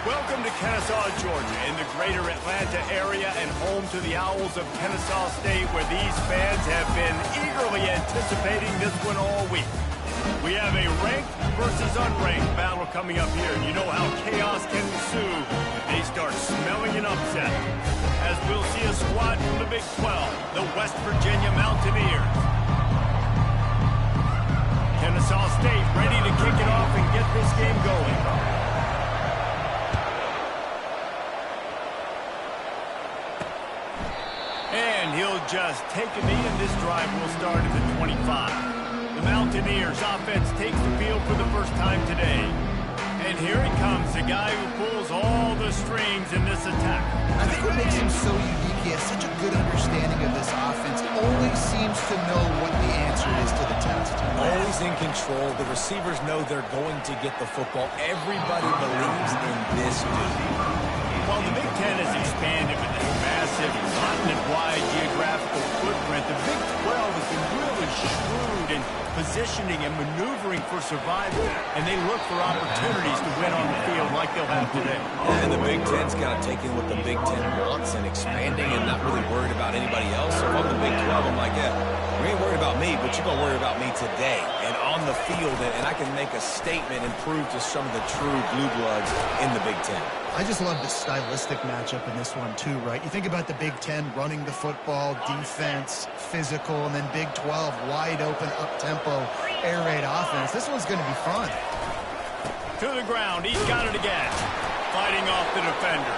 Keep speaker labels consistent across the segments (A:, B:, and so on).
A: Welcome to Kennesaw, Georgia, in the greater Atlanta area and home to the Owls of Kennesaw State, where these fans have been eagerly anticipating this one all week. We have a ranked versus unranked battle coming up here. You know how chaos can ensue if they start smelling an upset. As we'll see a squad from the Big 12, the West Virginia Mountaineers. Kennesaw State ready to kick it off and get this game going. And he'll just take a knee, and this drive will start at the 25. The Mountaineers offense takes the field for the first time today. And here he comes, the guy who pulls all the strings in this attack.
B: I think what makes him so unique, he has such a good understanding of this offense. Always seems to know what the answer is to the test.
C: Always in control. The receivers know they're going to get the football. Everybody believes in this dude.
A: While the Big Ten has expanded with this massive, continent-wide geographical footprint, the Big 12 has been really shrewd in positioning and maneuvering for survival, and they look for opportunities to win on the field like they'll have today.
C: And the Big Ten's got to take in what the Big Ten wants and expanding and not really worried about anybody else. So if I'm the Big 12, I'm like, yeah, you ain't worried about me, but you're going to worry about me today and on the field, and I can make a statement and prove to some of the true blue bloods in the Big Ten.
B: I just love the stylistic matchup in this one, too, right? You think about the Big Ten running the football, defense, physical, and then Big 12, wide open, up-tempo, air raid offense. This one's going to be fun.
A: To the ground. He's got it again. Fighting off the defender.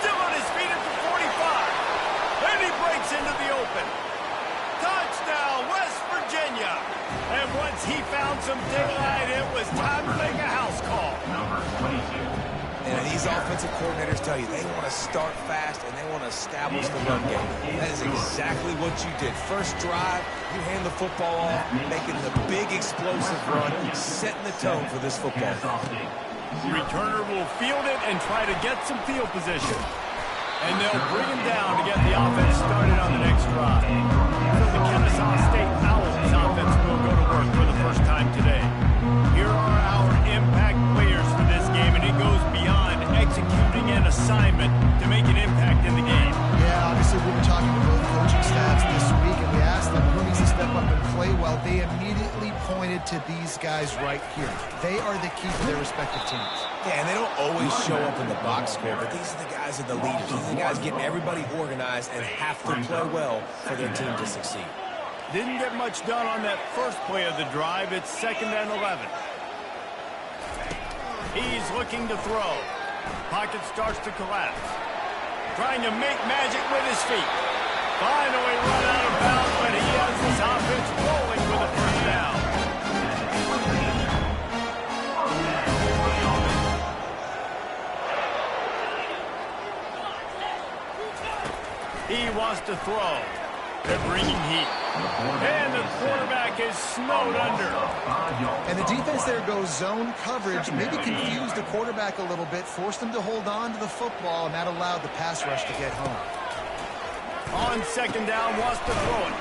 A: Still on his feet at the 45. And he breaks into the open. Touchdown, West Virginia. And once he found some daylight, it was time to make a house call.
D: Number 22.
C: And these offensive coordinators tell you they want to start fast and they want to establish the run game. That is exactly what you did. First drive, you hand the football off, making the big explosive run, setting the tone for this football game.
A: Returner will field it and try to get some field position. And they'll bring him down to get the offense started on the next drive. So the Kennesaw State Owls offense will go to work for the first time today. Here are our impact players for this game, and it goes beyond executing an assignment to make an impact in the game.
B: Yeah, obviously we were talking to both coaching staffs this week, and we asked them who needs to step up and play well. They immediately pointed to these guys right here. They are the key to their respective teams.
C: Yeah, and they don't always show up in the box score, but these are the guys that are the leaders. These are the guys getting everybody organized and have to play well for their team to succeed.
A: Didn't get much done on that first play of the drive. It's 2nd and 11. He's looking to throw. Pocket starts to collapse. Trying to make magic with his feet. Finally run out of bounds, but he has his offense rolling for the first down. He wants to throw. They're bringing heat. And the quarterback is snowed under.
B: And the defense there goes zone coverage, maybe confused the quarterback a little bit, forced him to hold on to the football, and that allowed the pass rush to get home.
A: On 2nd down, wants to throw it.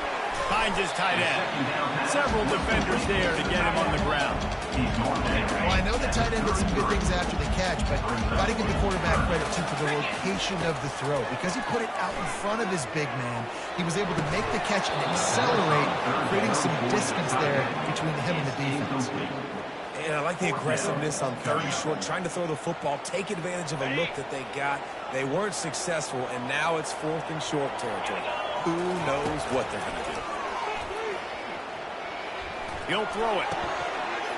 A: Finds his tight end. Several defenders there to get him on the ground.
B: Well, I know the tight end did some good things after the catch, but got to give the quarterback credit, too, for the location of the throw. Because he put it out in front of his big man, he was able to make the catch and accelerate, creating some distance there between him and the defense.
C: And I like the aggressiveness on 3rd and short, trying to throw the football, take advantage of a look that they got. They weren't successful, and now it's 4th and short territory. Who knows what they're going to do?
A: He'll throw it.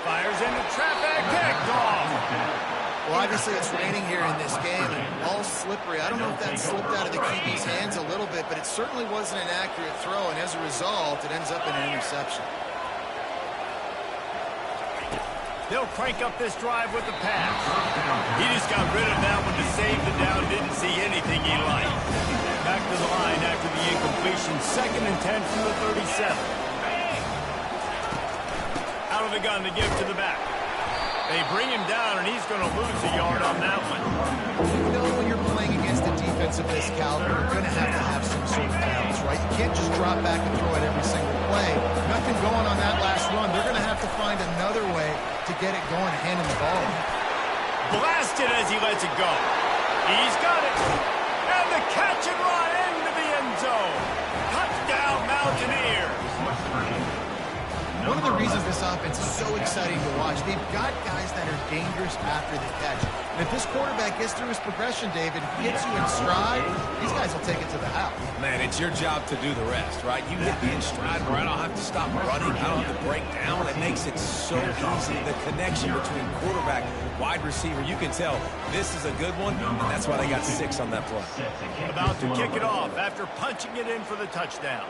A: Fires into traffic. Picked off.
B: Well, obviously it's raining here in this game, and all slippery. I don't know if that slipped out of the QB's hands a little bit, but it certainly wasn't an accurate throw, and as a result, it ends up in an interception.
A: They'll crank up this drive with the pass. He just got rid of that one to save the down. Didn't see anything he liked. Back to the line after the incompletion. 2nd and 10 from the 37. Out of the gun to give to the back. They bring him down, and he's going to lose a yard on that one.
B: You know when you're playing against a defense of this caliber, you're going to have some sort of balance, right? You can't just drop back and throw it every single play. Nothing going on that last run. They're going to have to find another way to get it going, handing the ball.
A: blasted as he lets it go. He's got it. And the catch and run into the end zone. Touchdown, Mountaineers.
B: One of the reasons this offense is so exciting to watch, they've got guys that are dangerous after the catch. And if this quarterback gets through his progression, David, hits you in stride, these guys will take it to the house.
C: Man, it's your job to do the rest, right? You hit me in stride where I don't have to stop running. I don't have to break down. It makes it so easy. The connection between quarterback, wide receiver, you can tell this is a good one, and that's why they got 6 on that play.
A: About to kick it off after punching it in for the touchdown.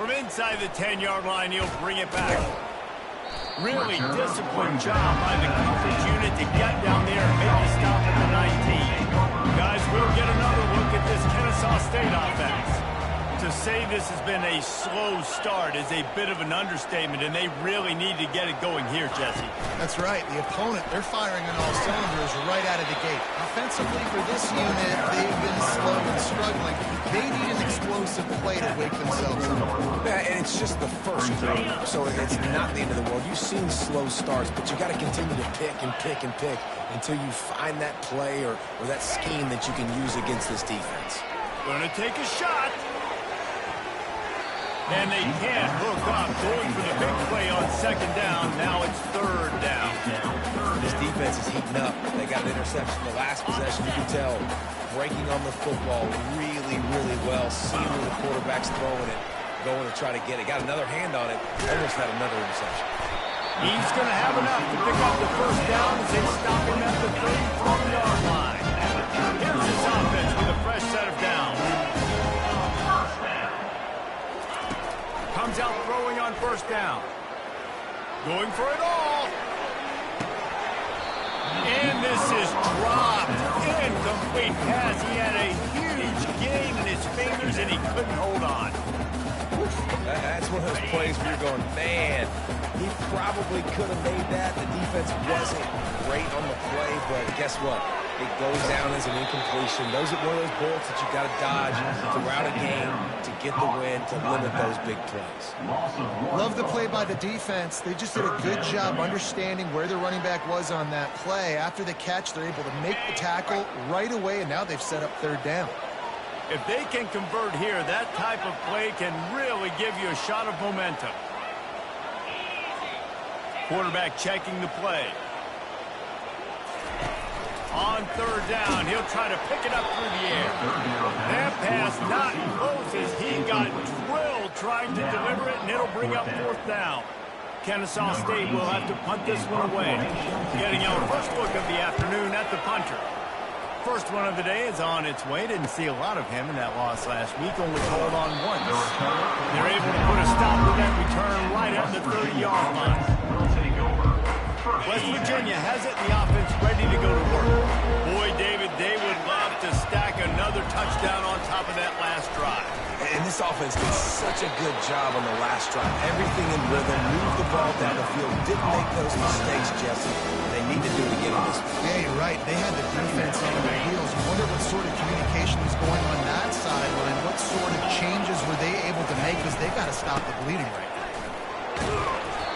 A: From inside the 10-yard line, he'll bring it back. Really disciplined job by the coverage unit to get down there and make a stop at the 19. Guys, we'll get another look at this Kennesaw State offense. To say this has been a slow start is a bit of an understatement, and they really need to get it going here, Jesse.
B: That's right. The opponent, they're firing on all cylinders right out of the gate. Offensively for this unit, they've been slow and struggling. They need an explosive play to wake themselves up.
C: Yeah, and it's just the first quarter, so it's not the end of the world. You've seen slow starts, but you got to continue to pick and pick and pick until you find that play or that scheme that you can use against this defense.
A: Gonna take a shot. And they can't hook up, going for the big play on second down. Now it's third down.
C: This defense is heating up. They got an interception the last possession. You can tell breaking on the football really, really well. Seeing where the quarterback's throwing it, going to try to get it. Got another hand on it. Almost had another interception.
A: He's going to have enough to pick up the first down as they stop him at the 34-yard line. Here's his offense with a fresh set of downs. Comes out throwing on first down. Going for it all. And this is dropped. Incomplete pass. He had a huge gain in his fingers, and he couldn't hold on.
C: That's one of those plays where you're going, man, he probably could have made that. The defense wasn't great on the play, but guess what? It goes down as an incompletion. Those are one of those bullets that you got to dodge throughout a game to get the win, to limit those big plays.
B: Love the play by the defense. They just did a good job understanding where the running back was on that play. After the catch, they're able to make the tackle right away, and now they've set up third down.
A: If they can convert here, that type of play can really give you a shot of momentum. Quarterback checking the play. On third down, he'll try to pick it up through the air. That pass not close as he got drilled trying to deliver it, and it'll bring up fourth down. Kennesaw State will have to punt this one away. Getting our first look of the afternoon at the punter. First one of the day is on its way. Didn't see a lot of him in that loss last week, only called on once. They're able to put a stop to that return right at the 30-yard line. West Virginia has it, the offense ready to go to work. Boy, David, they would love to stack another touchdown on top of that last drive.
C: And this offense did such a good job on the last drive. Everything in rhythm, moved the ball down the field, didn't make those mistakes, Jesse. They need to do it again in this one.
B: Yeah, you're right. They had the defense on their heels. You wonder what sort of communication was going on that sideline. What sort of changes were they able to make, because they've got to stop the bleeding right now.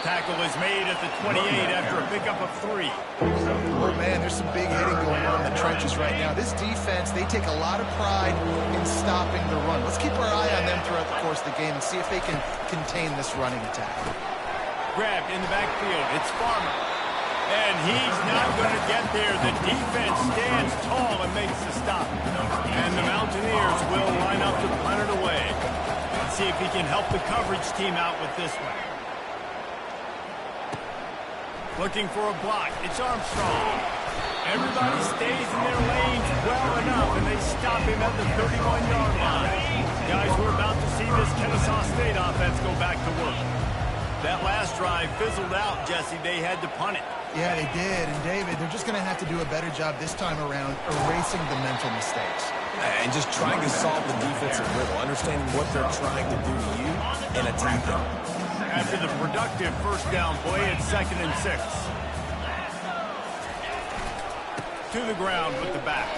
A: Tackle is made at the 28 after a pickup of 3.
B: Oh, man, there's some big hitting going on in the trenches right now. This defense, they take a lot of pride in stopping the run. Let's keep our eye on them throughout the course of the game and see if they can contain this running attack.
A: Grabbed in the backfield. It's Farmer. And he's not going to get there. The defense stands tall and makes the stop. And the Mountaineers will line up to punt it away. Let's see if he can help the coverage team out with this one. Looking for a block. It's Armstrong. Everybody stays in their lanes well enough, and they stop him at the 31-yard line. Guys, we're about to see this Kennesaw State offense go back to work. That last drive fizzled out, Jesse. They had to punt it.
B: Yeah, they did. And, David, they're just going to have to do a better job this time around erasing the mental mistakes.
C: And just trying to solve the defensive riddle, understanding what they're trying to do to you and attack them.
A: After the productive first down play, it's 2nd and 6. To the ground with the back.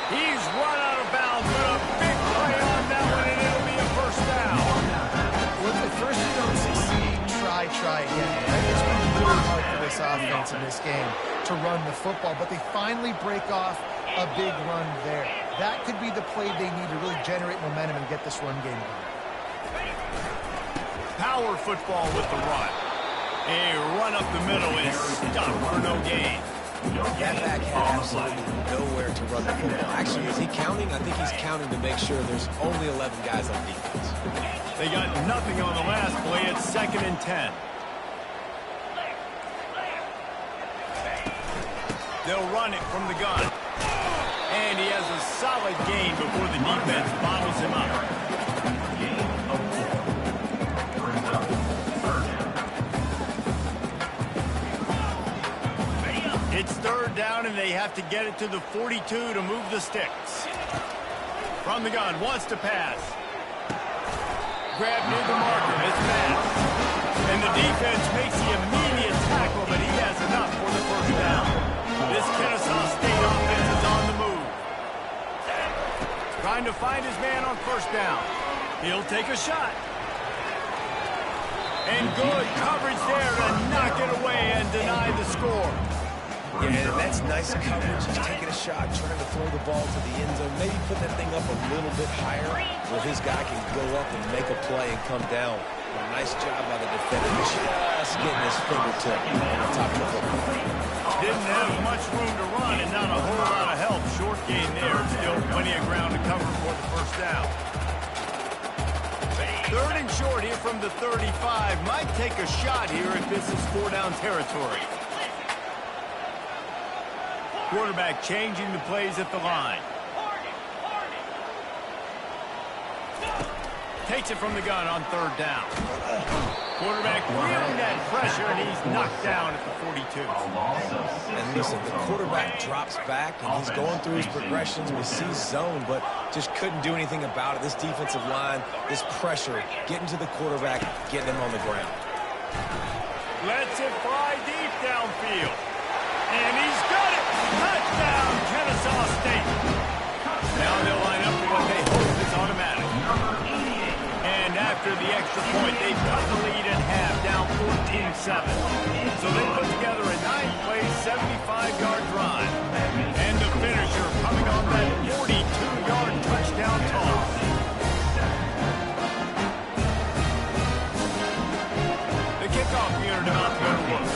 A: He's run out of bounds, but a big play on that one, and it'll be a first down.
B: Well, at first you don't succeed, try again. Right? It's been really hard for this offense in this game to run the football, but they finally break off a big run there. That could be the play they need to really generate momentum and get this run game going.
A: Power football with the run. A run up the middle is stopped for no gain.
C: That back had absolutely nowhere to run the football. Actually, is he counting? I think he's counting to make sure there's only 11 guys on defense.
A: They got nothing on the last play. It's 2nd and 10. They'll run it from the gun. And he has a solid gain before the defense bottles him up. It's 3rd down, and they have to get it to the 42 to move the sticks. From the gun, wants to pass. Grab near the marker, it's passed. And the defense makes the immediate tackle, but he has enough for the 1st down. This Kennesaw State offense is on the move. Trying to find his man on 1st down. He'll take a shot. And good coverage there to knock it away and deny the score.
C: Yeah, and that's nice coverage. He's taking a shot, trying to throw the ball to the end zone. Maybe put that thing up a little bit higher where his guy can go up and make a play and come down. A nice job by the defender. Just getting his fingertip on the top of the football.
A: Didn't have much room to run and not a whole lot of help. Short gain there. Still plenty of ground to cover for the 1st down. 3rd and short here from the 35. Might take a shot here if this is 4-down territory. Quarterback changing the plays at the line. Takes it from the gun on 3rd down. Quarterback feeling that pressure, and he's knocked down at the 42.
C: And listen, the quarterback drops back, and he's going through his progressions. We see zone, but just couldn't do anything about it. This defensive line, this pressure, getting to the quarterback, getting him on the ground.
A: Lets it fly deep downfield. And he's got it! Touchdown, Kennesaw State! Now they'll line up for what they hope is automatic. And after the extra point, they've cut the lead in half, down 14-7. So they put together a 9-play, 75-yard drive. And the finisher coming on that 42-yard touchdown toss. The kickoff unit about to go to work.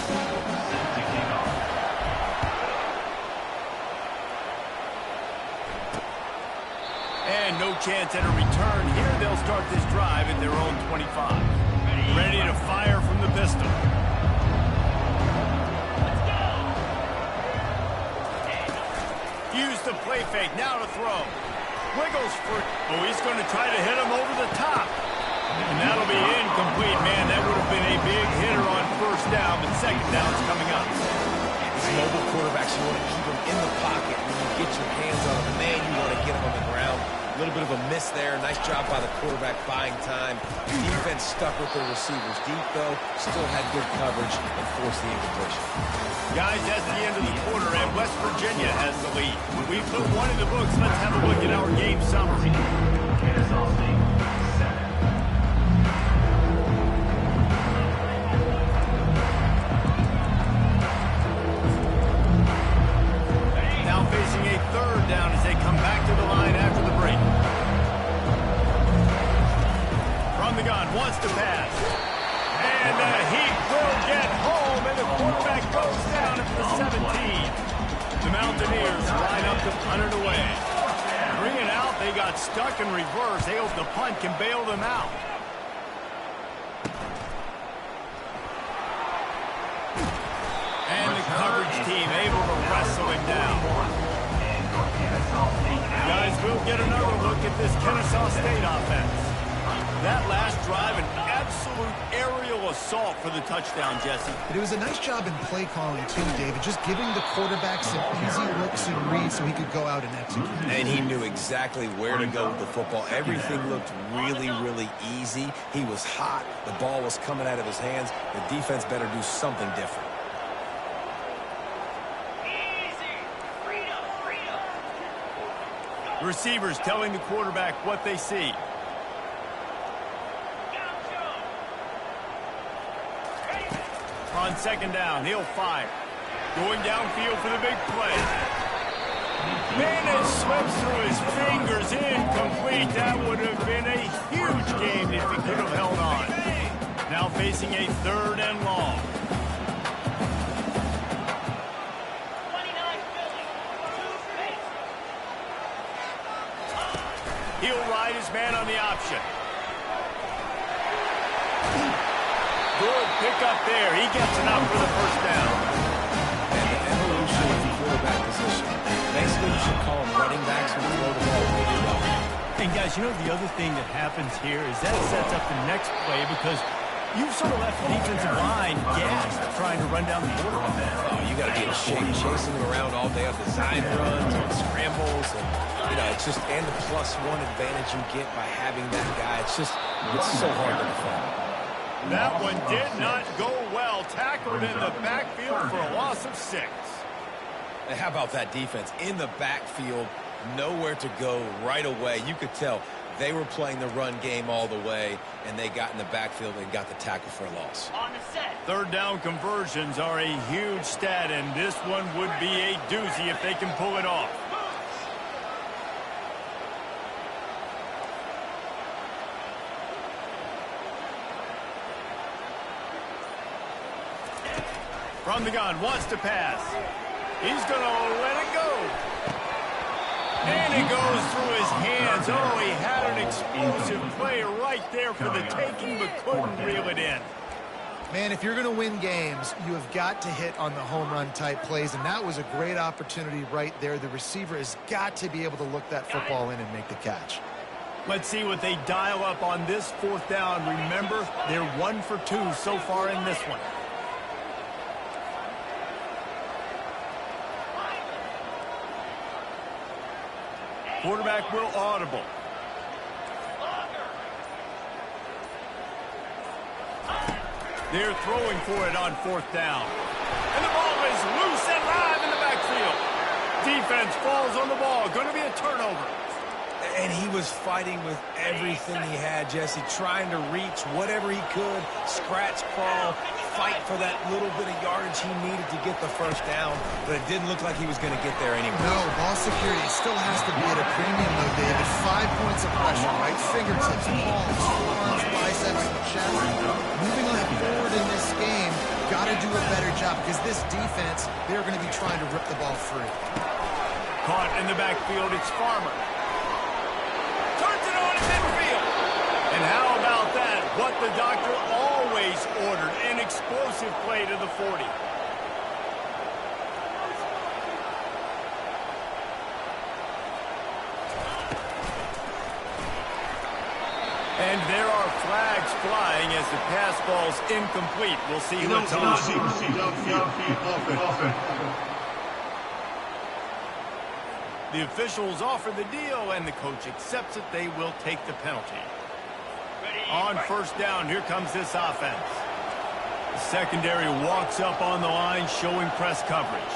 A: And no chance at a return here. They'll start this drive at their own 25. Ready to fire from the pistol. Use the play fake. Now to throw. Wiggles for... Oh, he's going to try to hit him over the top. And that'll be incomplete. Man, that would have been a big hitter on 1st down, but 2nd down's coming up.
C: These mobile quarterbacks, you want to keep them in the pocket. When you get your hands on them, man, you want to get them on the ground. A little bit of a miss there. Nice job by the quarterback buying time. Defense stuck with their receivers deep, though. Still had good coverage and forced the incompletion.
A: Guys, that's the end of the quarter, and West Virginia has the lead. We put one in the books. Let's have a look at our game summary. Now facing a 3rd down as they come back to the line after the break. From the gun, wants to pass. And the Heat will get home, and the quarterback goes down at the 17. The Mountaineers line up to punt it away. Bring it out, they got stuck in reverse. They hope the punt can bail them out. And the coverage team able to wrestle him down. Guys, we'll get another look at this Kennesaw State offense. That last drive, an absolute aerial assault for the touchdown, Jesse.
B: But it was a nice job in play calling, too, David. Just giving the quarterback some easy looks and reads so he could go out and execute.
C: And he knew exactly where to go with the football. Everything looked really, really easy. He was hot. The ball was coming out of his hands. The defense better do something different.
A: Receivers telling the quarterback what they see. On on second down. He'll fire. Going downfield for the big play. Man, it slips through his fingers. Incomplete. That would have been a huge game if he could have held on. Now facing a 3rd and long. He'll ride his man on the option. Good pickup there. He gets enough for the first down.
C: And the evolution of the quarterback position. Basically, you should call them running backs who throw the ball really well.
A: And guys, you know the other thing that happens here is that sets up the next play because you've sort of left the defensive line gassed trying to run down the quarterback.
C: Oh, you got to be in shape, chasing him around all day on design runs, on scrambles, and it's just and the +1 advantage you get by having that guy. It's so hard to defend.
A: That one did not go well. Tackled in the backfield for a loss of 6.
C: And how about that defense in the backfield, nowhere to go right away. You could tell they were playing the run game all the way, and they got in the backfield and got the tackle for a loss.
D: On the set.
A: 3rd down conversions are a huge stat, and this one would be a doozy if they can pull it off. From the gun, wants to pass. He's going to let it go. And it goes through his hands. Oh, he had an explosive play right there for the taking, but couldn't reel it in.
B: Man, if you're going to win games, you have got to hit on the home run type plays, and that was a great opportunity right there. The receiver has got to be able to look that football in and make the catch.
A: Let's see what they dial up on this 4th down. Remember, they're 1 for 2 so far in this one. Quarterback will audible. They're throwing for it on 4th down. And the ball is loose and live in the backfield. Defense falls on the ball. Going to be a turnover.
C: And he was fighting with everything he had, Jesse, trying to reach whatever he could, scratch, crawl, fight for that little bit of yardage he needed to get the first down, but it didn't look like he was going to get there anyway.
B: No, ball security still has to be at a premium, though, David. 5 points of pressure, right? Fingertips, palms, forearms, biceps, chest. Moving on forward in this game, got to do a better job because this defense, they're going to be trying to rip the ball free.
A: Caught in the backfield, it's Farmer. Turns it on in midfield. And how about that? What the doctor always ordered, an explosive play to the 40. And there are flags flying as the pass ball's incomplete. We'll see who it's on. The officials offer the deal, and the coach accepts it. They will take the penalty. On 1st down, here comes this offense. The secondary walks up on the line, showing press coverage.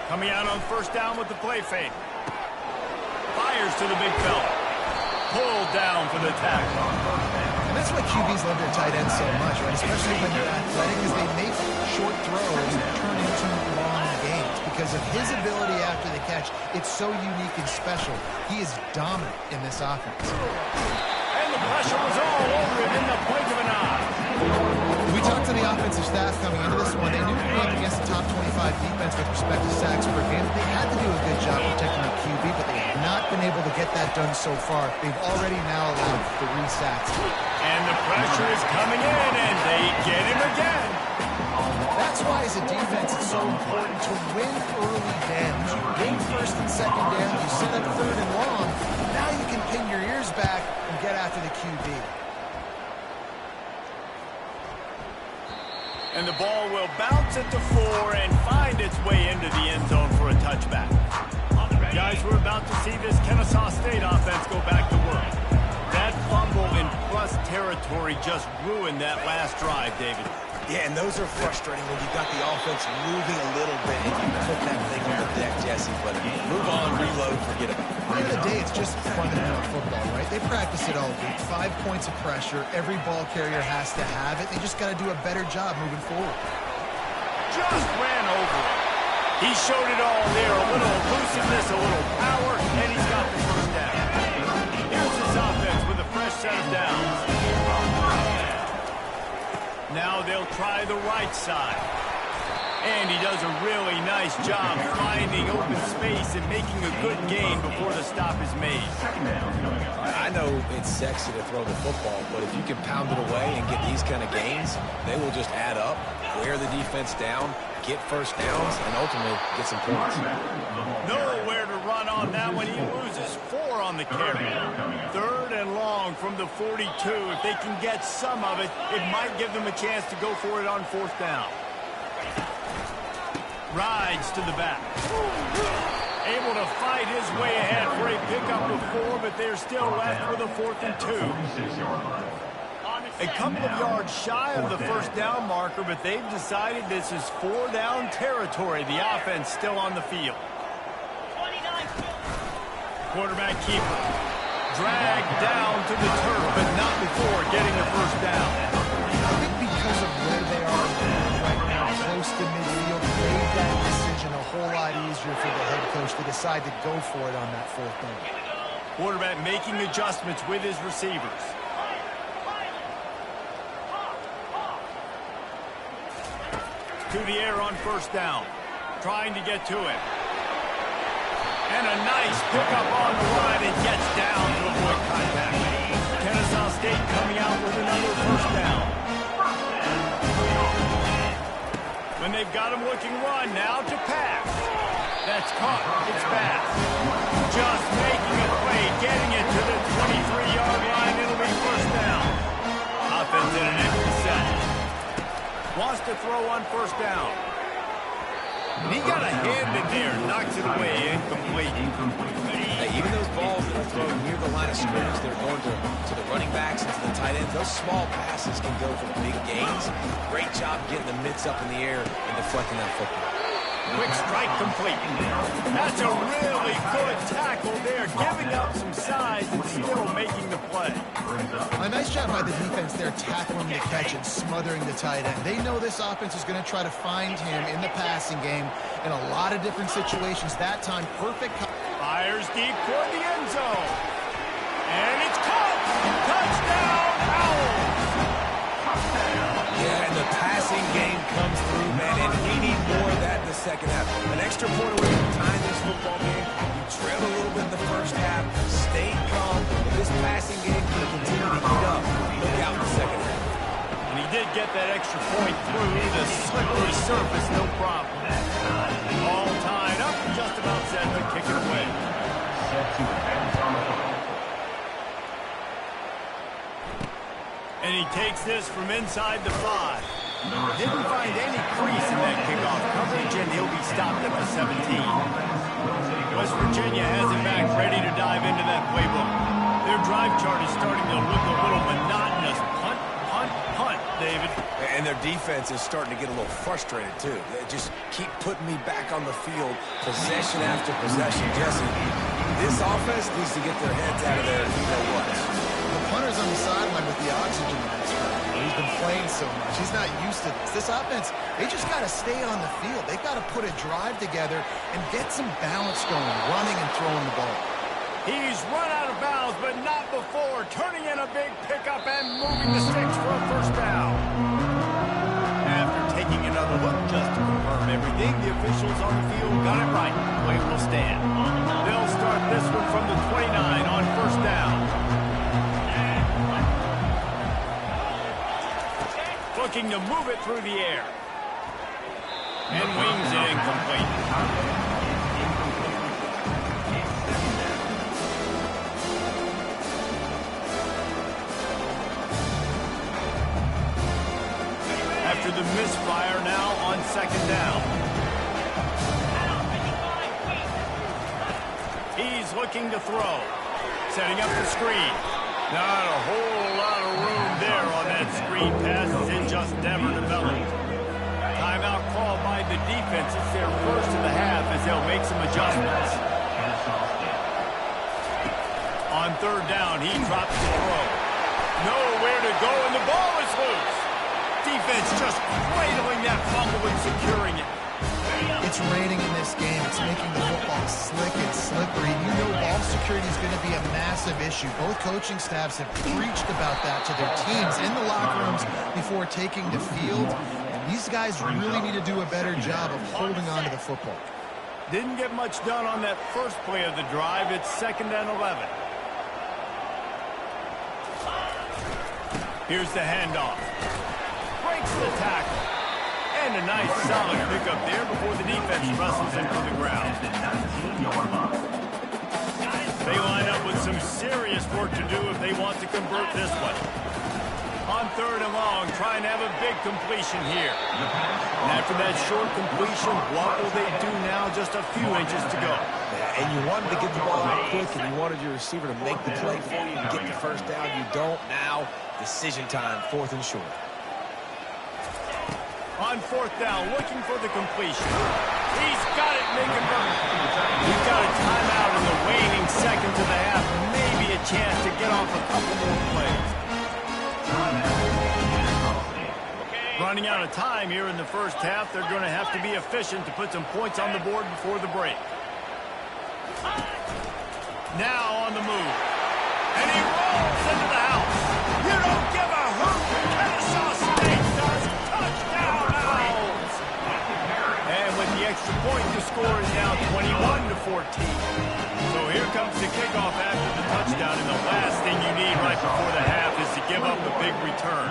A: Coming out on 1st down with the play fake. Fires to the big fella. Pulled down for the tackle.
B: And that's why QBs love their tight ends so much, right? Especially when they're athletic, because they make short throws turn into long gains. Because of his ability after the catch, it's so unique and special. He is dominant in this offense.
A: And the pressure was all over him in the blink of an eye.
B: We talked to the offensive staff coming into this one. They knew they were up against the top 25 defense with respect to sacks per game. They had to do a good job protecting the QB, but they have not been able to get that done so far. They've already now allowed 3 sacks.
A: And the pressure is coming in, and they get him again.
B: That's why, as a defense, it's so important to win early downs. You win 1st and 2nd down, you set up 3rd and long. Now you can pin your ears back and get after the QB.
A: And the ball will bounce at the 4 and find its way into the end zone for a touchback. Guys, we're about to see this Ncaa State offense go back to work. That fumble in plus territory just ruined that last drive, David.
C: Yeah, and those are frustrating when you got the offense moving a little bit and you put that thing on the deck, Jesse. But move on, reload, forget about it.
B: the end of the day, it's just fundamental football, right? They practice it all week. 5 points of pressure. Every ball carrier has to have it. They just got to do a better job moving forward.
A: Just ran over it. He showed it all there. A little elusiveness, a little power, and he's got the first down. Here's his offense with a fresh set of downs. Now they'll try the right side. And he does a really nice job finding open space and making a good gain before the stop is made.
C: I know it's sexy to throw the football, but if you can pound it away and get these kind of gains, they will just add up, wear the defense down, get first downs, and ultimately get some points.
A: Nowhere to run on that one. He loses 4 on the carry. 3rd and long from the 42. If they can get some of it, it might give them a chance to go for it on 4th down. Rides to the back. Able to fight his way ahead for a pickup of 4, but they're still left with a 4th and 2. A couple of yards shy of the first down marker, but they've decided this is 4-down territory. The offense still on the field. Quarterback keeper. Dragged down to the turf, but not before getting the first down.
B: I think because of where they are right now, close to midfield, made that decision a whole lot easier for the head coach to decide to go for it on that 4th down.
A: Quarterback making adjustments with his receivers. To the air on first down. Trying to get to it. And a nice pickup on the line and gets down to avoid contact. Ncaa State coming out with another first down. When they've got him looking run, now to pass. That's caught. It's fast. Just making a play, getting it to the 23-yard line. It'll be first down. Offense in an empty set. Wants to throw on first down. And he got a hand in there, knocks it away, incomplete.
C: Hey, even those balls that are thrown near the line of scrimmage, they're going to the running backs and to the tight ends. Those small passes can go for big gains. Great job getting the mitts up in the air and deflecting that football.
A: Quick strike complete. That's a really good tackle there, giving up some size and still making the play.
B: A nice job by the defense there, tackling the catch and smothering the tight end. They know this offense is going to try to find him in the passing game in a lot of different situations. That time, perfect.
A: Fires deep toward the end zone. And it's caught. Touchdown, Owls.
C: Yeah, and the passing game comes through, man, and we need more of that in the second half. An extra point away from tying this football game. You trail a little bit in the first half, stay calm. If this passing game can continue to heat up, look out in the second half.
A: And he did get that extra point through the slippery surface, no problem. All tied up, just about set to kick it away. And he takes this from inside the 5. Didn't find any crease in that kickoff coverage, and he'll be stopped at the 17. West Virginia has it back, ready to dive into that playbook. Their drive chart is starting to look a little monotonous. Punt, punt, punt, David.
C: And their defense is starting to get a little frustrated, too. They just keep putting me back on the field, possession after possession. Jesse, this offense needs to get their heads out of there and you know what.
B: The punter's on the sideline with the oxygen mask. He's been playing so much. He's not used to this. This offense, they just got to stay on the field. They've got to put a drive together and get some balance going, running and throwing the ball.
A: He's run out of bounds, but not before. Turning in a big pickup and moving the sticks for a first down. After taking another look just to confirm everything, the officials on the field got it right. Play will stand. They'll start this one from the 29 on first down. Looking to move it through the air. And wings it incomplete. After the misfire, now on second down. He's looking to throw. Setting up the screen. Not a whole lot of room there on that screen pass as it just never developed. Timeout called by the defense. It's their first of the half as they'll make some adjustments. On third down, he drops the throw. Nowhere to go, and the ball is loose. Defense just cradling that fumble and securing it.
B: It's raining in this game. It's making the football slick and slippery. You know ball security is going to be a massive issue. Both coaching staffs have preached about that to their teams in the locker rooms before taking the field. And these guys really need to do a better job of holding on to the football.
A: Didn't get much done on that first play of the drive. It's 2nd and 11. Here's the handoff. Breaks the tackle. And a nice solid pickup there before the defense wrestles him to the ground. They line up with some serious work to do if they want to convert this one. On 3rd and long, trying to have a big completion here. And after that short completion, what will they do now? Just a few inches to go.
C: Yeah, and you wanted to get the ball out quick, and you wanted your receiver to make the play for you to get the first down. You don't now. Decision time, 4th and short.
A: On 4th down, looking for the completion. He's got it, making room. We've got a timeout in the waning seconds of the half. Maybe a chance to get off a couple more plays. Running out of time here in the first half. They're going to have to be efficient to put some points on the board before the break. Now on the move. And he rolls into the house. You don't give a hoot. Kennesaw State does. Touchdown, Owls. And with the extra point, the score is now 21-14. So here comes the kickoff after the touchdown, and the last thing you need right before the half is to give up a big return.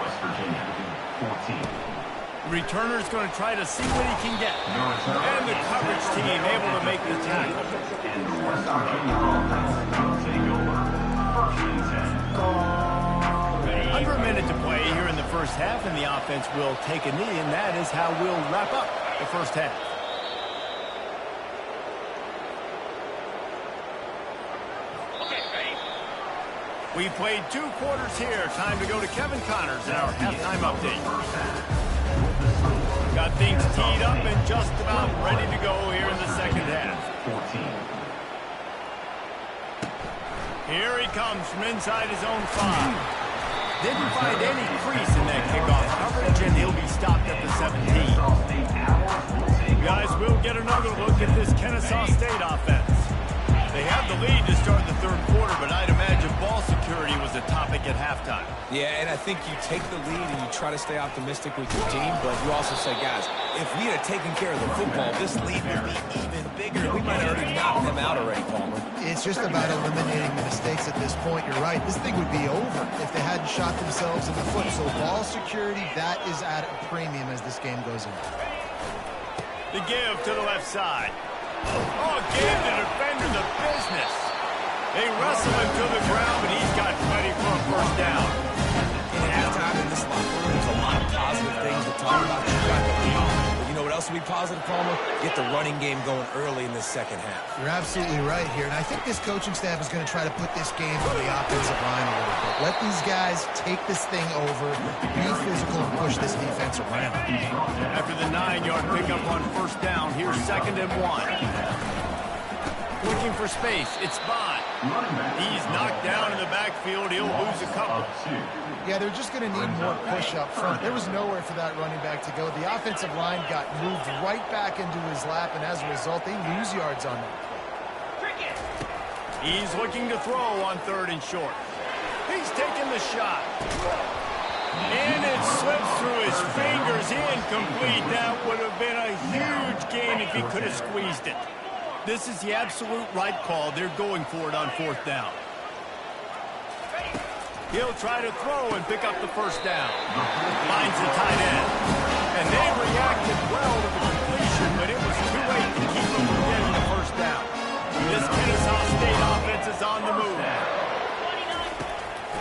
A: The returner's going to try to see what he can get. And the coverage team able to make the tackle. Under a minute to play here in the first half, and the offense will take a knee, and that is how we'll wrap up the first half. We played 2 quarters here. Time to go to Kevin Connors in our halftime update. Got things teed up and just about ready to go here in the second half. Here he comes from inside his own 5. Didn't find any crease in that kickoff coverage, and he'll be stopped at the 17. Guys, we'll get another look at this Kennesaw State offense. They have the lead to start the 3rd quarter, but I'd imagine ball security was a topic at halftime.
C: Yeah, and I think you take the lead and you try to stay optimistic with your team, but you also say, guys, if we had taken care of the football, this lead would be even bigger. We might have already knocked them out already, Palmer.
B: It's just about eliminating the mistakes at this point. You're right. This thing would be over if they hadn't shot themselves in the foot. So ball security, that is at a premium as this game goes on.
A: The give to the left side. Oh, gave the defender the business. They wrestle him to the ground, but he's got plenty for a first down.
C: In halftime in this locker room, there's a lot of positive things to talk about. You got the lead. But you know what else will be positive, Palmer? Get the running game going early in the second half.
B: You're absolutely right here. And I think this coaching staff is going to try to put this game on the offensive line a little bit. Let these guys take this thing over, be physical, and push this defense around.
A: After the 9-yard pickup on first down, here's 2nd and 1. Looking for space. It's Bond. He's knocked down in the backfield. He'll lose a couple.
B: Yeah, they're just going to need more push up front. There was nowhere for that running back to go. The offensive line got moved right back into his lap, and as a result, they lose yards on that.
A: He's looking to throw on 3rd and short. He's taking the shot. And it slips through his fingers. Incomplete. That would have been a huge gain if he could have squeezed it. This is the absolute right call. They're going for it on 4th down. He'll try to throw and pick up the first down. Finds the tight end. And they reacted well to the completion, but it was too late to keep them from getting the first down. This Kennesaw State offense is on the move.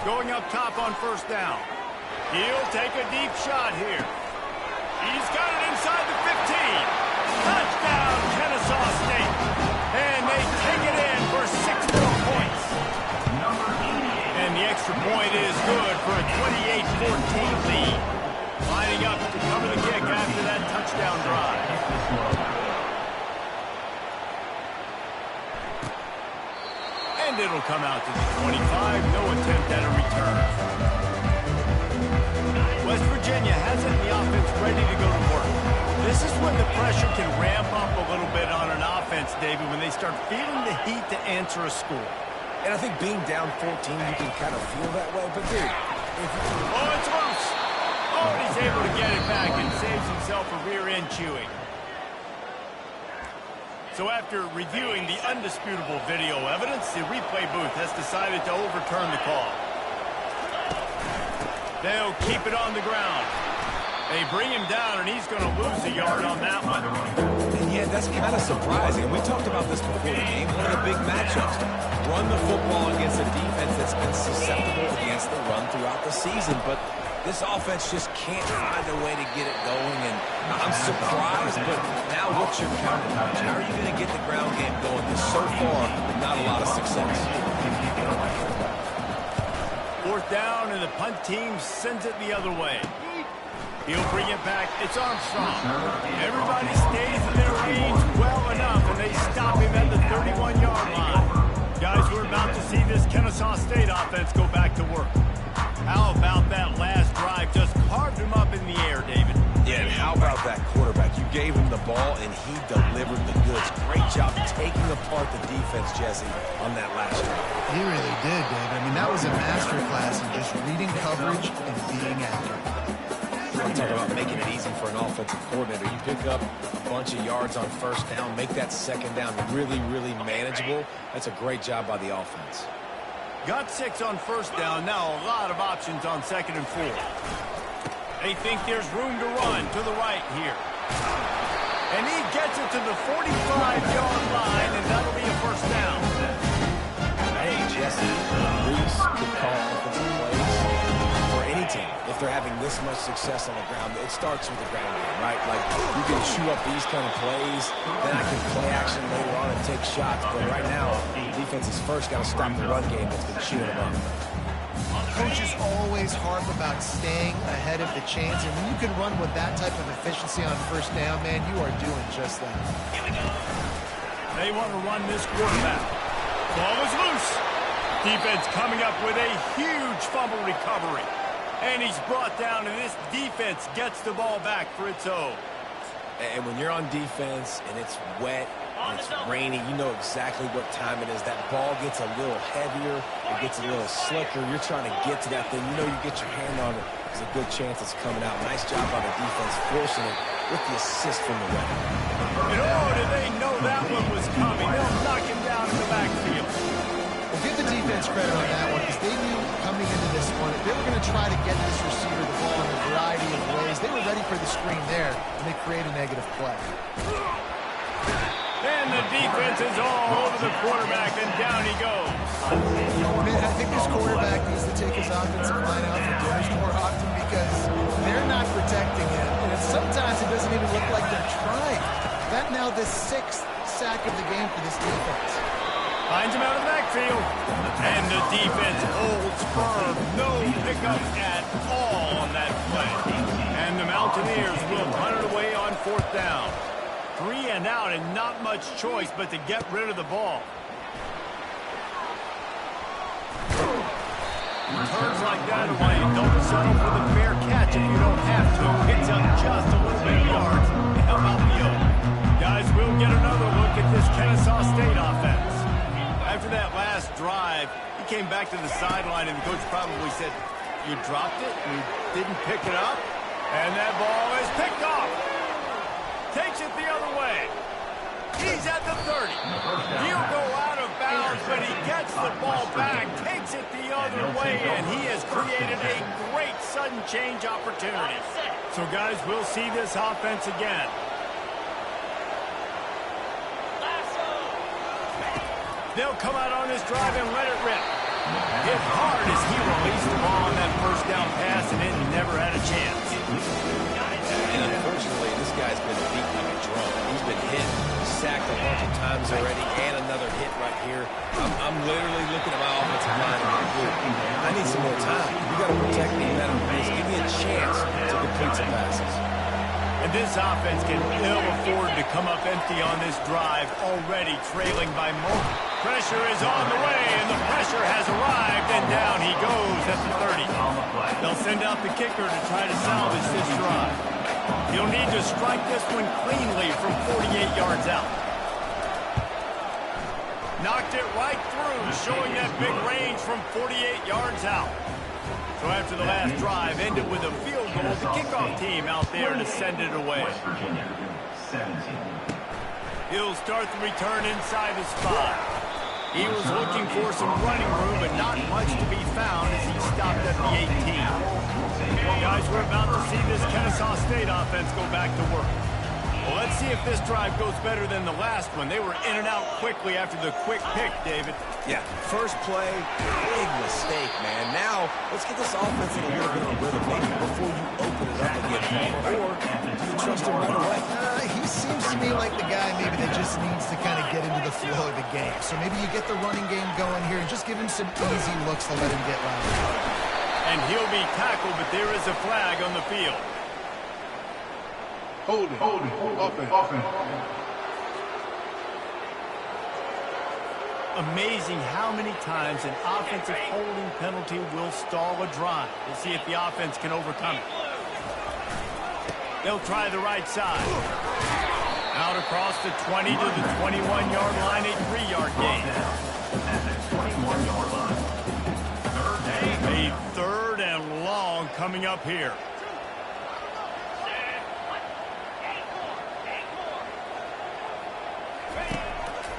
A: Going up top on first down. He'll take a deep shot here. He's got it inside the 15. Touchdown, Kennesaw State. And they take it in for 6 more points. And the extra point is good for a 28-14 lead. Lining up to cover the kick after that touchdown drive. And And it'll come out to the 25. No attempt at a return. West Virginia has it in the offense ready to go to work. This is when the pressure can ramp up a little bit on an offense, David, when they start feeling the heat to answer a score.
C: And I think being down 14, you can kind of feel that way. But, dude,
A: oh, it's loose. Oh, and he's able to get it back and saves himself a rear end chewing. So after reviewing the undisputable video evidence, the replay booth has decided to overturn the call. They'll keep it on the ground. They bring him down, and he's going to lose a yard on that one.
C: And yeah, that's kind of surprising. We talked about this before the game. One of the big matchups. Run the football against a defense that's been susceptible against the run throughout the season. But this offense just can't find a way to get it going. And I'm surprised, but now what's your counter? How are you going to get the ground game going? Because so far, not a lot of success.
A: Fourth down, and the punt team sends it the other way. He'll bring it back. It's Armstrong. Everybody stays in their range well enough, and they stop him at the 31-yard line. Guys, we're about to see this Kennesaw State offense go back to work. How about that last drive? Just carved him up in the air, David.
C: Yeah, and how about that quarterback? You gave him the ball, and he delivered the goods. Great job taking apart the defense, Jesse, on that last drive.
B: He really did, David. I mean, that was a masterclass in just reading coverage and being accurate.
C: I'm talking about making it easy for an offensive coordinator. You pick up a bunch of yards on first down, make that second down really, really manageable. That's a great job by the offense.
A: Got 6 on first down. Now a lot of options on second and 4. They think there's room to run to the right here. And he gets it to the 45-yard line, and that'll be a first down.
C: Hey, Jesse, Reese could call offensive plays for any team. If they're having this much success on the ground, it starts with the ground game, right? Like, you can chew up these kind of plays, then I can play action later on and take shots. But right now, defense is first got to stop the run game that's been chewing them up.
B: Coaches always harp about staying ahead of the chains, and when you can run with that type of efficiency on first down, man, you are doing just that.
A: They want to run this quarterback. Ball is loose. Defense coming up with a huge fumble recovery. And he's brought down, and this defense gets the ball back for its own.
C: And when you're on defense and it's wet and it's rainy, you know exactly what time it is. That ball gets a little heavier, it gets a little slicker. You're trying to get to that thing. You know you get your hand on it. There's a good chance it's coming out. Nice job by the defense forcing it with the assist from the ref.
A: And oh, did they know that one was coming? They'll knock him down in the backfield.
B: Well, give the defense credit on that one, because they knew coming into this one, they were going to try to get this receiver the ball in a variety of ways. They were ready for the screen there, and they create a negative play.
A: And the defense is all over the quarterback, and down he goes.
B: Man, I think this quarterback needs to take his offensive line out for dinners more often, because they're not protecting him. And sometimes it doesn't even look like they're trying. That now the 6th sack of the game for this defense.
A: Finds him out of the backfield. And the defense holds firm. No pickup at all on that play. And the Mountaineers will punt it away on 4th down. 3 and out, and not much choice but to get rid of the ball. Turns like that away. Don't settle for the fair catch if you don't have to. Picks up just a little bit of yards. How about the open? Guys, we'll get another look at this Kennesaw State offense. After that last drive, he came back to the sideline, and the coach probably said, you dropped it? You didn't pick it up? And that ball is picked off. Takes it the other way. He's at the 30. He'll go out of bounds, but he gets the ball back, takes it the other way, and he has created a great sudden change opportunity. So, guys, we'll see this offense again. They'll come out on this drive and let it rip. Hit hard as he released the ball on that first down pass, and it never had a chance.
C: And unfortunately, this guy's been beat like a drum. He's been hit, sacked a bunch of times already, and another hit right here. I'm literally looking at my offensive line and going, dude, I need some more time. You got to protect me better. Give me a chance to complete some passes.
A: And this offense can ill afford to come up empty on this drive, already trailing by multiple. Pressure is on the way, and the pressure has arrived, and down he goes at the 30. They'll send out the kicker to try to salvage this drive. He'll need to strike this one cleanly from 48 yards out. Knocked it right through, showing that big range from 48 yards out. So after the last drive ended with a field goal, the kickoff team out there to send it away. He'll start the return inside his 5. He was looking for some running room, but not much to be found as he stopped at the 18. Well, guys, we're about to see this Ncaa State offense go back to work. Well, let's see if this drive goes better than the last one. They were in and out quickly after the quick pick, David.
C: Yeah, first play, big mistake, man. Now, let's get this offense in a little bit of rhythm, maybe before you open it up again. Or do you trust him right away?
B: He seems to me like the guy maybe that just needs to kind of get into the flow of the game. So maybe you get the running game going here and just give him some easy looks to let him get lined up.
A: And he'll be tackled, but there is a flag on the field.
D: Hold it. Offense.
A: Amazing how many times an offensive holding penalty will stall a drive. We'll see if the offense can overcome it. They'll try the right side. Out across the 20 to the 21-yard line, a 3-yard gain. A third and long coming up here.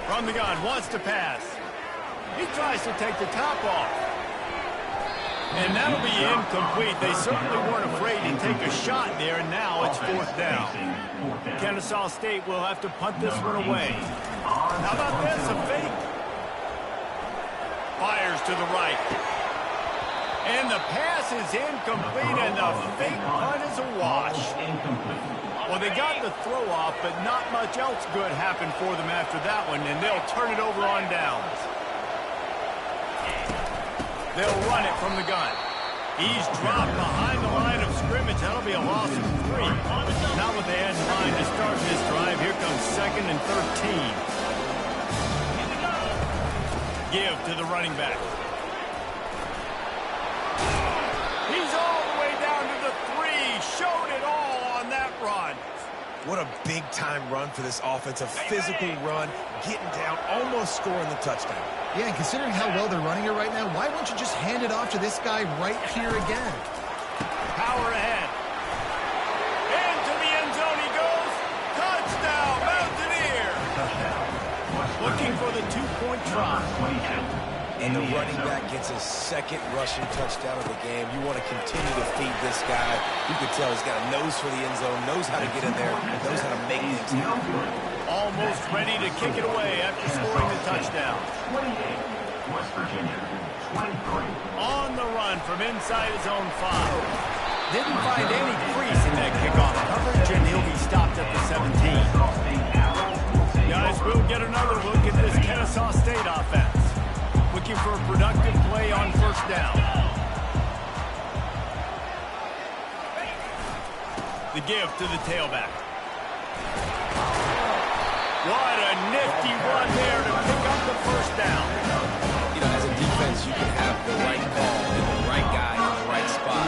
A: From the gun, wants to pass. He tries to take the top off. And that'll be incomplete. They certainly weren't afraid to take a shot there, and now it's 4th down. Ncaa State will have to punt this one away. How about this, a fake? Fires to the right. And the pass is incomplete, and the fake punt is a wash. Well, they got the throw off, but not much else good happened for them after that one, and they'll turn it over on downs. They'll run it from the gun. He's dropped behind the line of scrimmage. That'll be a loss of 3. Not what they had in mind to start this drive. Here comes 2nd and 13. Give to the running back. He's all the way down to the 3. Showed it all on that run.
C: What a big-time run for this offense. A physical run, getting down, almost scoring the touchdown.
B: Yeah, and considering how well they're running it right now, why won't you just hand it off to this guy right here again?
A: Power ahead. Into the end zone he goes. Touchdown, Mountaineer. Looking for the 2-point try.
C: And the running back gets his 2nd rushing touchdown of the game. You want to continue to feed this guy. You can tell he's got a nose for the end zone, knows how to get in there, knows how to make things happen.
A: Almost ready to kick it away after scoring the touchdown. On the run from inside his own 5. Didn't find any crease in that kickoff coverage, and he'll be stopped at the 17. Guys, we'll get another look at this Ncaa State offense. Looking for a productive play on 1st down. The give to the tailback. What a nifty run there to pick up the 1st down.
C: You know, as a defense, you can have the right call and the right guy in the right spot.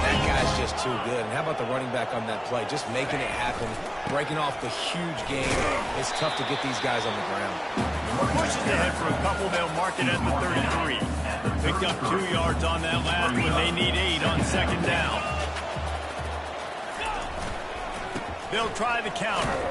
C: That guy's just too good. And how about the running back on that play? Just making it happen, breaking off the huge game. It's tough to get these guys on the ground.
A: Pushes ahead for a couple. They'll mark it at the 33. Picked up 2 yards on that last one. They need 8 on 2nd down. They'll try the counter.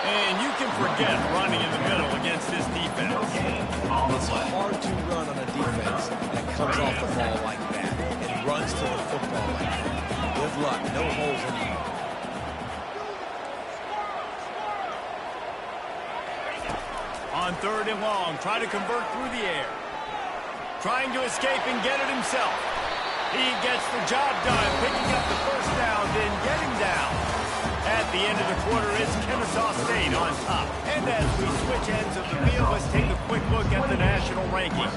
A: And you can forget running in the middle against this defense.
C: It's hard to run on a defense that comes off the ball like that and runs to the football like that. Good luck. No holes in there.
A: On 3rd and long, try to convert through the air. Trying to escape and get it himself. He gets the job done, picking up the 1st down, then getting down. At the end of the quarter, it's Ncaa State on top. And as we switch ends of the field, let's take a quick look at the national rankings.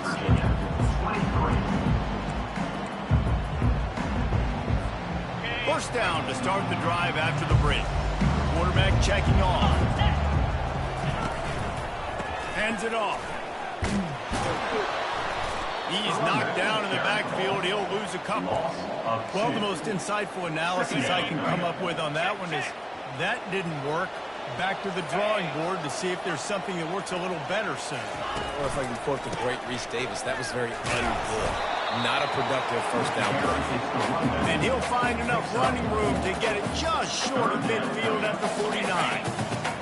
A: First down to start the drive after the break. Quarterback checking off. Hands it off. He's knocked down in the backfield. He'll lose a couple. Well, the most insightful analysis I can come up with on that one is that didn't work. Back to the drawing board to see if there's something that works a little better soon.
C: Or if I can quote the great Reese Davis, that was very ungood. Not a productive first down play.
A: And he'll find enough running room to get it just short of midfield at the 49.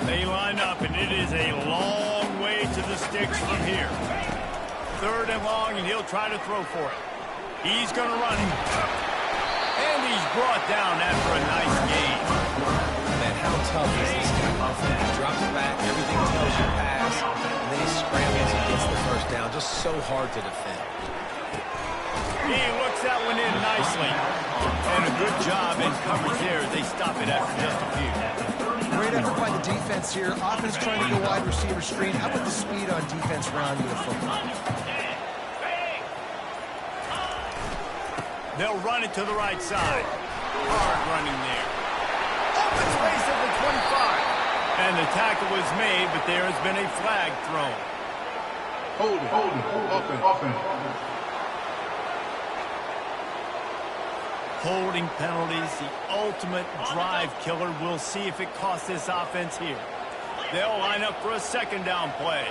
A: They line up, and it is a long way to the sticks from here. Third and long, and he'll try to throw for it. He's going to run it. And he's brought down after a nice gain.
C: Man, how tough is this guy? He drops back, everything tells you pass, and then he scrambles and gets the first down. Just so hard to defend.
A: He looks that one in nicely. And a good job in coverage there. They stop it after just a few.
B: Great effort by the defense here. Offense trying to go wide receiver screen. How about the speed on defense round you the football?
A: They'll run it to the right side. Hard running there. Open space at the 25. And the tackle was made, but there has been a flag thrown.
D: Offense.
A: Holding penalties, the ultimate drive killer. We'll see if it costs this offense here. They'll line up for a second down play.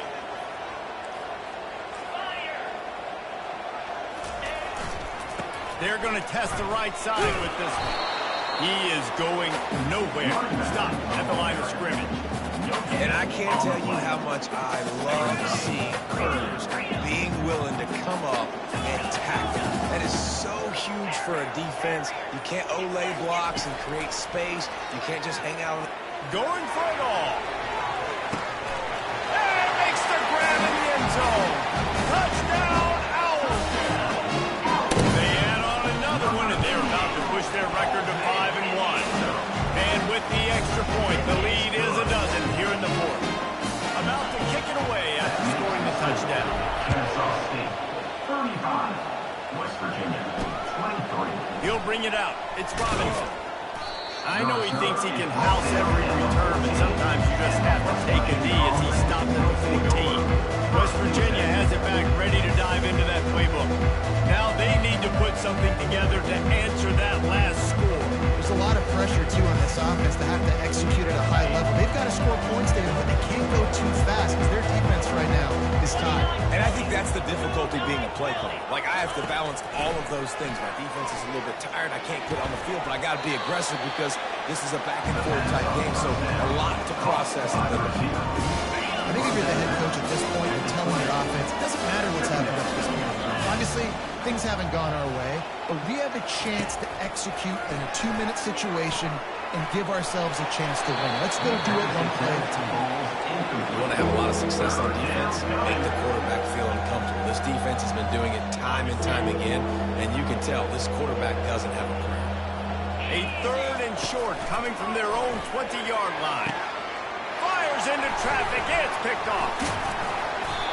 A: They're going to test the right side with this one. He is going nowhere. Stop at the line of scrimmage.
C: And I can't tell you how much I love seeing corners being willing to come up and tackle. That is so huge for a defense. You can't olay blocks and create space. You can't just hang out.
A: Going for it all. And makes the grab in the end zone. Touchdown, Owls. They add on another one, and they're about to push their record to 5-1. And with the extra point, the lead is a dozen here in the fourth. About to kick it away after scoring the touchdown.
D: Kennesaw State, 35. West Virginia, 23.
A: He'll bring it out. It's Robinson. I know he thinks he can house every return, but sometimes you just have to take a knee as he stopped at the 14. West Virginia has it back ready to dive into that playbook. Now they need to put something together to answer that last score.
B: There's a lot of pressure, too, on this offense to have to execute at a high level. They've got to score points, David, but they can't go too fast because their defense right now is tied.
C: And I think that's the difficulty being a play caller. Like, I have to balance all of those things. My defense is a little bit tired. I can't quit on the field, but I got to be aggressive because this is a back-and-forth type game, so a lot to process in the field.
B: I think if you're the head coach at this point, you're telling your offense, it doesn't matter what's happening at this point. Obviously, things haven't gone our way, but we have a chance to execute in a 2-minute situation and give ourselves a chance to win. Let's go do it one play at a time.
C: You want to have a lot of success on defense, make the quarterback feel uncomfortable. This defense has been doing it time and time again, and you can tell this quarterback doesn't have a prayer.
A: A third and short coming from their own 20-yard line. Fires into traffic. It's picked off.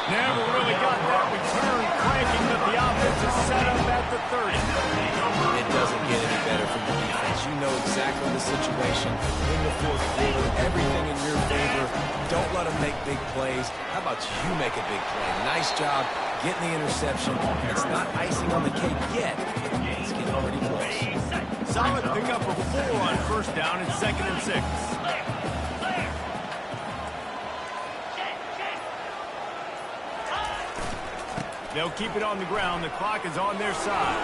A: Never really got that return cranking, but the offense is set up at the 30.
C: It doesn't get any better from the defense. You know exactly the situation in the fourth quarter. Everything in your favor. Don't let them make big plays. How about you make a big play? Nice job getting the interception. It's not icing on the cake yet. It's getting pretty close.
A: Solid pickup of 4 on first down and 2nd and 6. They'll keep it on the ground. The clock is on their side.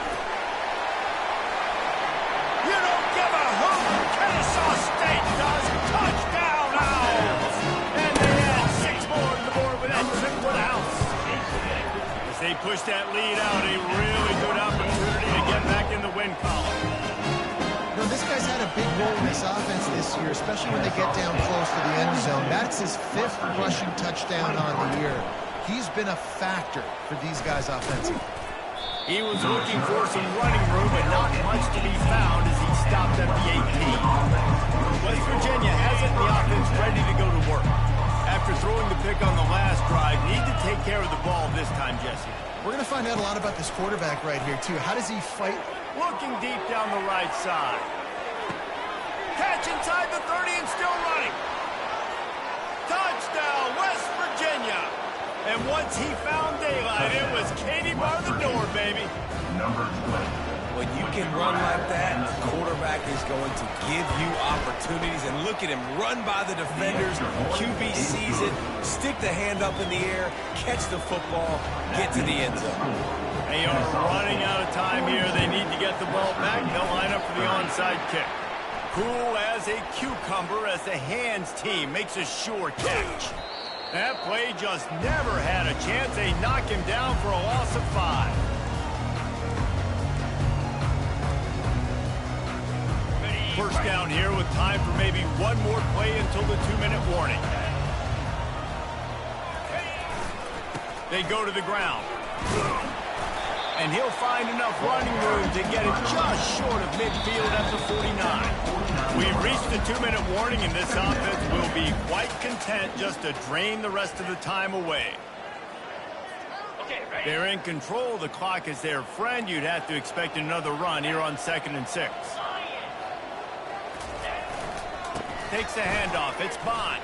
A: You don't give a hoot. Kennesaw State does. Touchdown, Owls. And they add 6 more to the board with that trip to the house. As they push that lead out, a really good opportunity to get back in the win column.
B: You know, this guy's had a big role in this offense this year, especially when they get down close to the end zone. That's his 5th rushing touchdown on the year. He's been a factor for these guys offensively.
A: He was looking for some running room, but not much to be found as he stopped at the 18. West Virginia has it, and the offense ready to go to work. After throwing the pick on the last drive, need to take care of the ball this time, Jesse.
B: We're going to find out a lot about this quarterback right here, too. How does he fight?
A: Looking deep down the right side. catch inside the 30 and still running. Touchdown, West Virginia. And once he found daylight, it was Katie bar the door, baby.
D: Number 20.
C: When you can run like that, the quarterback is going to give you opportunities. And look at him run by the defenders. QB sees it, stick the hand up in the air, catch the football, get to the end zone.
A: They are running out of time here. They need to get the ball back. They'll line up for the onside kick. Cool as a cucumber as the hands team makes a sure catch. That play just never had a chance. They knock him down for a loss of 5. First down here with time for maybe one more play until the 2-minute warning. They go to the ground. And he'll find enough running room to get it just short of midfield at the 49. We've reached the 2-minute warning, and this offense will be quite content just to drain the rest of the time away. They're in control. The clock is their friend. You'd have to expect another run here on 2nd and 6. Takes the handoff. It's Bond.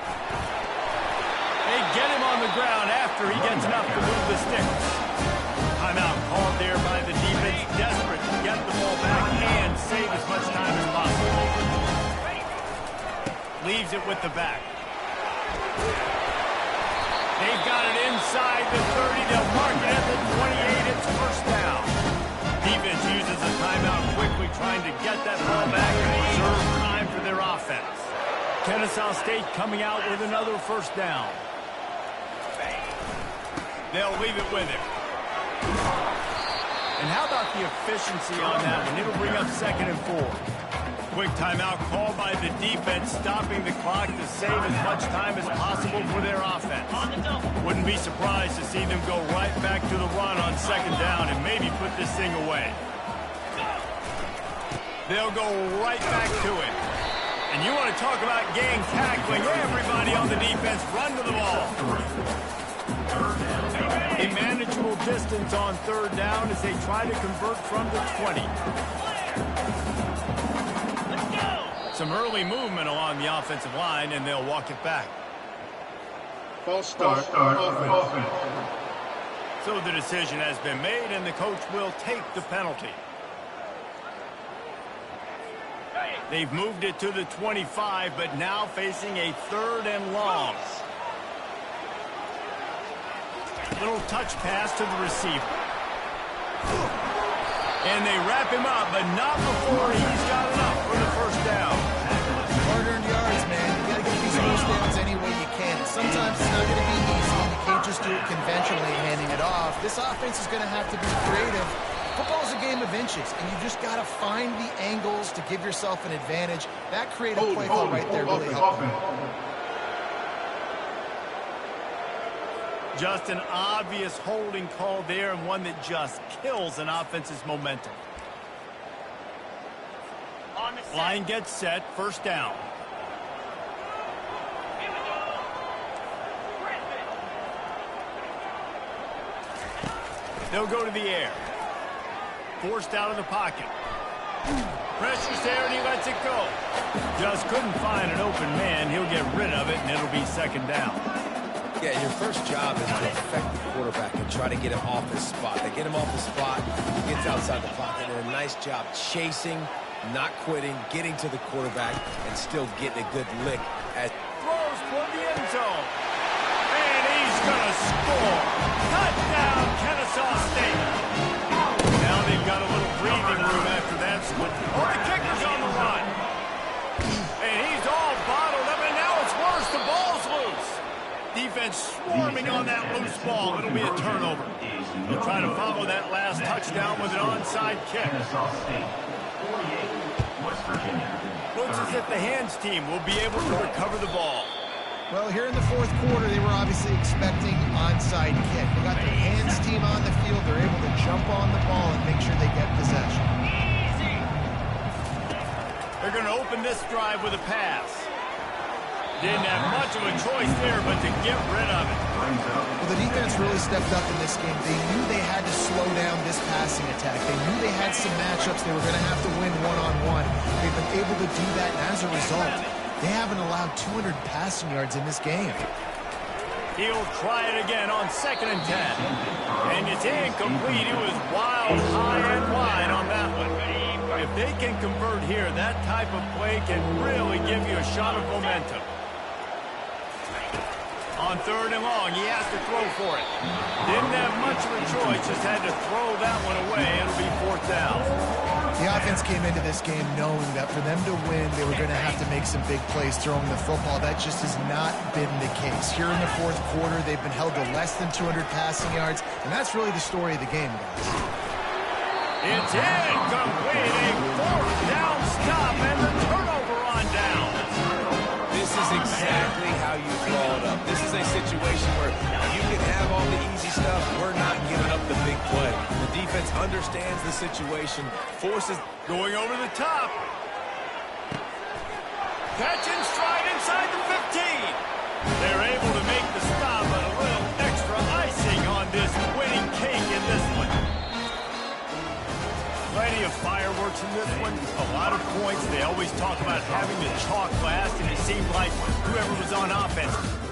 A: They get him on the ground after he gets enough to move the sticks. Timeout called there by the defense. Desperate to get the ball back and save as much time as possible. Leaves it with the back. They've got it inside the 30. They'll mark it at the 28. It's first down. Defense uses a timeout quickly, trying to get that ball back and reserve time for their offense. Ncaa State coming out with another first down. They'll leave it with him. And how about the efficiency on that one? It'll bring up 2nd and 4. Quick timeout called by the defense, stopping the clock to save as much time as possible for their offense. Wouldn't be surprised to see them go right back to the run on 2nd down and maybe put this thing away. They'll go right back to it. And you want to talk about gang tackling. Everybody on the defense run to the ball. A manageable distance on 3rd down as they try to convert from the 20. Some early movement along the offensive line, and they'll walk it back.
D: False start. Offense.
A: So the decision has been made, and the coach will take the penalty. They've moved it to the 25, but now facing a 3rd and long. Little touch pass to the receiver. And they wrap him up, but not before he's got enough for the first down.
B: Hard-earned yards, man. You got to get these first downs any way you can. Sometimes it's not going to be easy. You can't just do it conventionally, handing it off. This offense is going to have to be creative. Football's a game of inches, and you just got to find the angles to give yourself an advantage. That creative play call right there really helped.
A: Just an obvious holding call there, and one that just kills an offense's momentum. Line gets set, first down. They'll go to the air. Forced out of the pocket. Pressure's there, and he lets it go. Just couldn't find an open man. He'll get rid of it, and it'll be 2nd down.
C: Yeah, your first job is to affect the quarterback and try to get him off his spot. They get him off the spot, he gets outside the pocket, and a nice job chasing, not quitting, getting to the quarterback, and still getting a good lick.
A: Throws for the end zone. And he's going to score. Touchdown, Ncaa State. Now they've got a little breathing room after that split. Oh, the kicker's on the run. And he's all bottled up, and now it's worse. The ball's loose. Defense swarming on that loose ball. It'll be a turnover. They'll try to follow that last touchdown with an onside kick. Looks as if the hands team will be able to recover the ball.
B: Well, here in the 4th quarter, they were obviously expecting onside kick. They got their hands team on the field. They're able to jump on the ball and make sure they get possession.
A: They're going to open this drive with a pass. Didn't have much of a choice there but to get rid of it.
B: Well, the defense really stepped up in this game. They knew they had to slow down this passing attack. They knew they had some matchups they were going to have to win one-on-one. They've been able to do that, and as a result, they haven't allowed 200 passing yards in this game.
A: He'll try it again on 2nd and 10. And it's incomplete. It was wild, high and wide on that one. If they can convert here, that type of play can really give you a shot of momentum. On 3rd and long, he has to throw for it. Didn't have much of a choice, just had to throw that one away. It'll be 4th down.
B: The offense came into this game knowing that for them to win, they were going to have to make some big plays throwing the football. That just has not been the case. Here in the 4th quarter, they've been held to less than 200 passing yards, and that's really the story of the game, guys.
A: It's incomplete, a 4th down stop, and the turnover on down.
C: This is exactly how you draw it up. This is a situation where you can have all the easy stuff. We're not giving up the big play. The defense understands the situation, forces
A: going over the top. Catch and stride inside the 15. They're able to make the stop, but a little extra icing on this winning cake in this one. Plenty of fireworks in this one. A lot of points. They always talk about having the chalk last, and it seemed like whoever was on offense